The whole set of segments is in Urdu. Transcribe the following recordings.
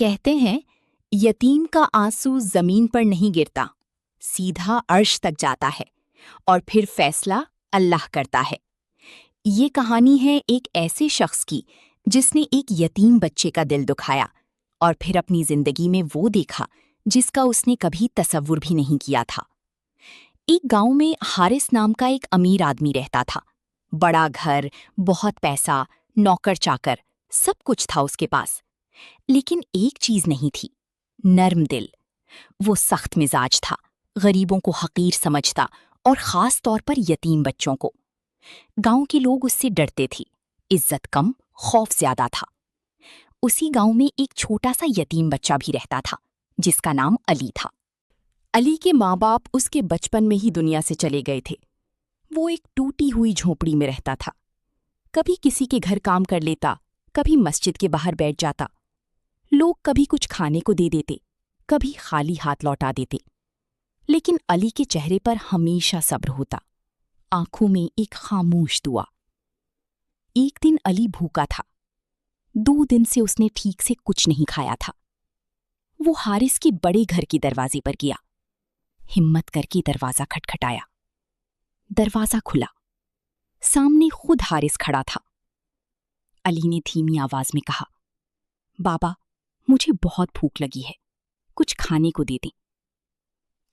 کہتے ہیں یتیم کا آنسو زمین پر نہیں گرتا، سیدھا عرش تک جاتا ہے اور پھر فیصلہ اللہ کرتا ہے۔ یہ کہانی ہے ایک ایسے شخص کی جس نے ایک یتیم بچے کا دل دکھایا اور پھر اپنی زندگی میں وہ دیکھا جس کا اس نے کبھی تصور بھی نہیں کیا تھا۔ ایک گاؤں میں حارث نام کا ایک امیر آدمی رہتا تھا۔ بڑا گھر، بہت پیسہ، نوکر چاکر، سب کچھ تھا اس کے پاس، لیکن ایک چیز نہیں تھی، نرم دل۔ وہ سخت مزاج تھا، غریبوں کو حقیر سمجھتا اور خاص طور پر یتیم بچوں کو۔ گاؤں کے لوگ اس سے ڈرتے تھے، عزت کم، خوف زیادہ تھا۔ اسی گاؤں میں ایک چھوٹا سا یتیم بچہ بھی رہتا تھا جس کا نام علی تھا۔ علی کے ماں باپ اس کے بچپن میں ہی دنیا سے چلے گئے تھے۔ وہ ایک ٹوٹی ہوئی جھونپڑی میں رہتا تھا، کبھی کسی کے گھر کام کر لیتا، کبھی مسجد کے باہر بیٹھ جاتا۔ لوگ کبھی کچھ کھانے کو دے دیتے، کبھی خالی ہاتھ لوٹا دیتے، لیکن علی کے چہرے پر ہمیشہ صبر ہوتا، آنکھوں میں ایک خاموش دعا۔ ایک دن علی بھوکا تھا، 2 دن سے اس نے ٹھیک سے کچھ نہیں کھایا تھا۔ وہ حارث کے بڑے گھر کے دروازے پر گیا، ہمت کر کے دروازہ کھٹکھٹایا۔ دروازہ کھلا، سامنے خود حارث کھڑا تھا۔ علی نے دھیمی آواز میں کہا، بابا، مجھے بہت بھوک لگی ہے، کچھ کھانے کو دے دیں۔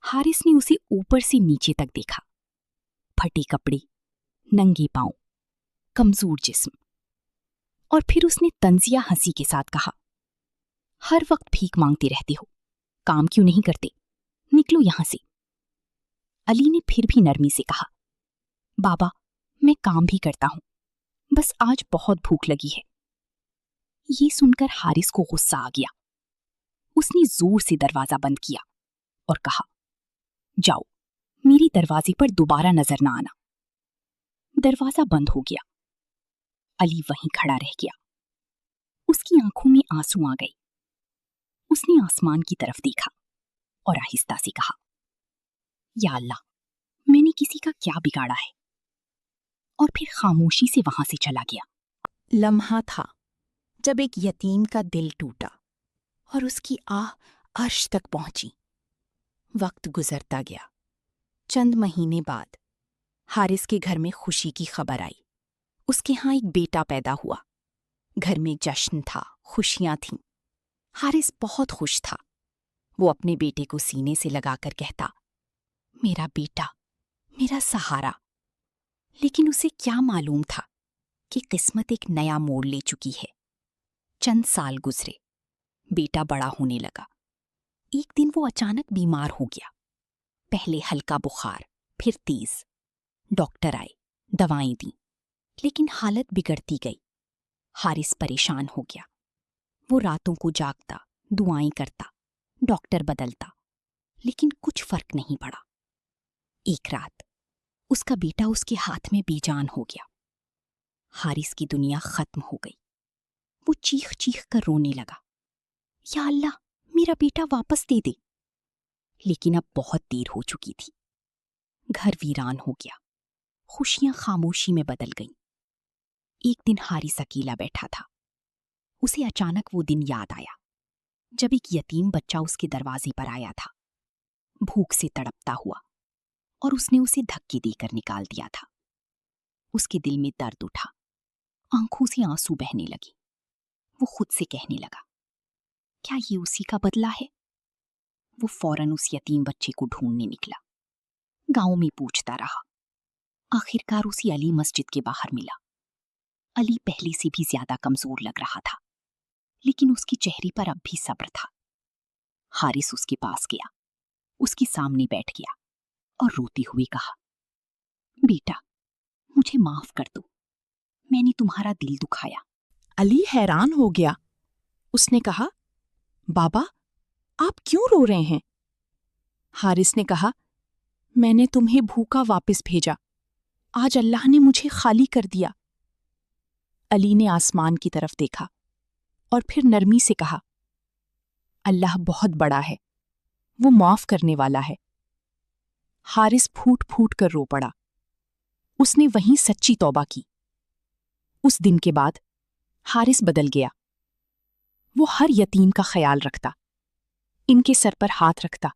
حارث نے اسے اوپر سے نیچے تک دیکھا، پھٹے کپڑے، ننگے پاؤں، کمزور جسم، اور پھر اس نے طنزیہ ہنسی کے ساتھ کہا، ہر وقت بھیک مانگتے رہتے ہو، کام کیوں نہیں کرتے؟ نکلو یہاں سے۔ علی نے پھر بھی نرمی سے کہا، بابا، میں کام بھی کرتا ہوں، بس آج بہت بھوک لگی ہے۔ یہ سن کر حارث کو غصہ آ گیا۔ اس نے زور سے دروازہ بند کیا اور کہا، جاؤ، میری دروازے پر دوبارہ نظر نہ آنا۔ دروازہ بند ہو گیا۔ علی وہیں کھڑا رہ گیا۔ اس کی آنکھوں میں آنسو آ گئے۔ اس نے آسمان کی طرف دیکھا اور آہستہ سے کہا، یا اللہ، میں نے کسی کا کیا بگاڑا ہے؟ اور پھر خاموشی سے وہاں سے چلا گیا۔ لمحہ تھا جب ایک یتیم کا دل ٹوٹا اور اس کی آہ عرش تک پہنچی۔ وقت گزرتا گیا۔ چند مہینے بعد حارث کے گھر میں خوشی کی خبر آئی۔ اس کے ہاں ایک بیٹا پیدا ہوا۔ گھر میں جشن تھا، خوشیاں تھیں۔ حارث بہت خوش تھا۔ وہ اپنے بیٹے کو سینے سے لگا کر کہتا، میرا بیٹا، میرا سہارا۔ لیکن اسے کیا معلوم تھا کہ قسمت ایک نیا موڑ لے چکی ہے۔ چند سال گزرے، بیٹا بڑا ہونے لگا۔ ایک دن وہ اچانک بیمار ہو گیا۔ پہلے ہلکا بخار، پھر تیز۔ ڈاکٹر آئے، دوائیں دیں، لیکن حالت بگڑتی گئی۔ حارث پریشان ہو گیا۔ وہ راتوں کو جاگتا، دعائیں کرتا، ڈاکٹر بدلتا، لیکن کچھ فرق نہیں پڑا۔ ایک رات اس کا بیٹا اس کے ہاتھ میں بے جان ہو گیا۔ حارث کی دنیا ختم ہو گئی۔ وہ چیخ چیخ کر رونے لگا، یا اللہ، میرا بیٹا واپس دے دے۔ لیکن اب بہت دیر ہو چکی تھی۔ گھر ویران ہو گیا، خوشیاں خاموشی میں بدل گئیں۔ ایک دن حارث اکیلا بیٹھا تھا۔ اسے اچانک وہ دن یاد آیا جب ایک یتیم بچہ اس کے دروازے پر آیا تھا، بھوک سے تڑپتا ہوا، اور اس نے اسے دھکے دے کر نکال دیا تھا۔ اس کے دل میں درد اٹھا، آنکھوں سے آنسو بہنے لگے۔ وہ خود سے کہنے لگا، کیا یہ اسی کا بدلہ ہے؟ وہ فوراً اس یتیم بچے کو ڈھونڈنے نکلا۔ گاؤں میں پوچھتا رہا۔ آخرکار اسے علی مسجد کے باہر ملا۔ علی پہلے سے بھی زیادہ کمزور لگ رہا تھا، لیکن اس کے چہرے پر اب بھی صبر تھا۔ حارث اس کے پاس گیا، اس کے سامنے بیٹھ گیا اور روتے ہوئے کہا، بیٹا، مجھے معاف کر دو، میں نے تمہارا دل دکھایا۔ علی حیران ہو گیا۔ اس نے کہا، بابا، آپ کیوں رو رہے ہیں؟ حارث نے کہا، میں نے تمہیں بھوکا واپس بھیجا، آج اللہ نے مجھے خالی کر دیا۔ علی نے آسمان کی طرف دیکھا اور پھر نرمی سے کہا، اللہ بہت بڑا ہے، وہ معاف کرنے والا ہے۔ حارث پھوٹ پھوٹ کر رو پڑا۔ اس نے وہیں سچی توبہ کی۔ اس دن کے بعد حارث بدل گیا۔ وہ ہر یتیم کا خیال رکھتا، ان کے سر پر ہاتھ رکھتا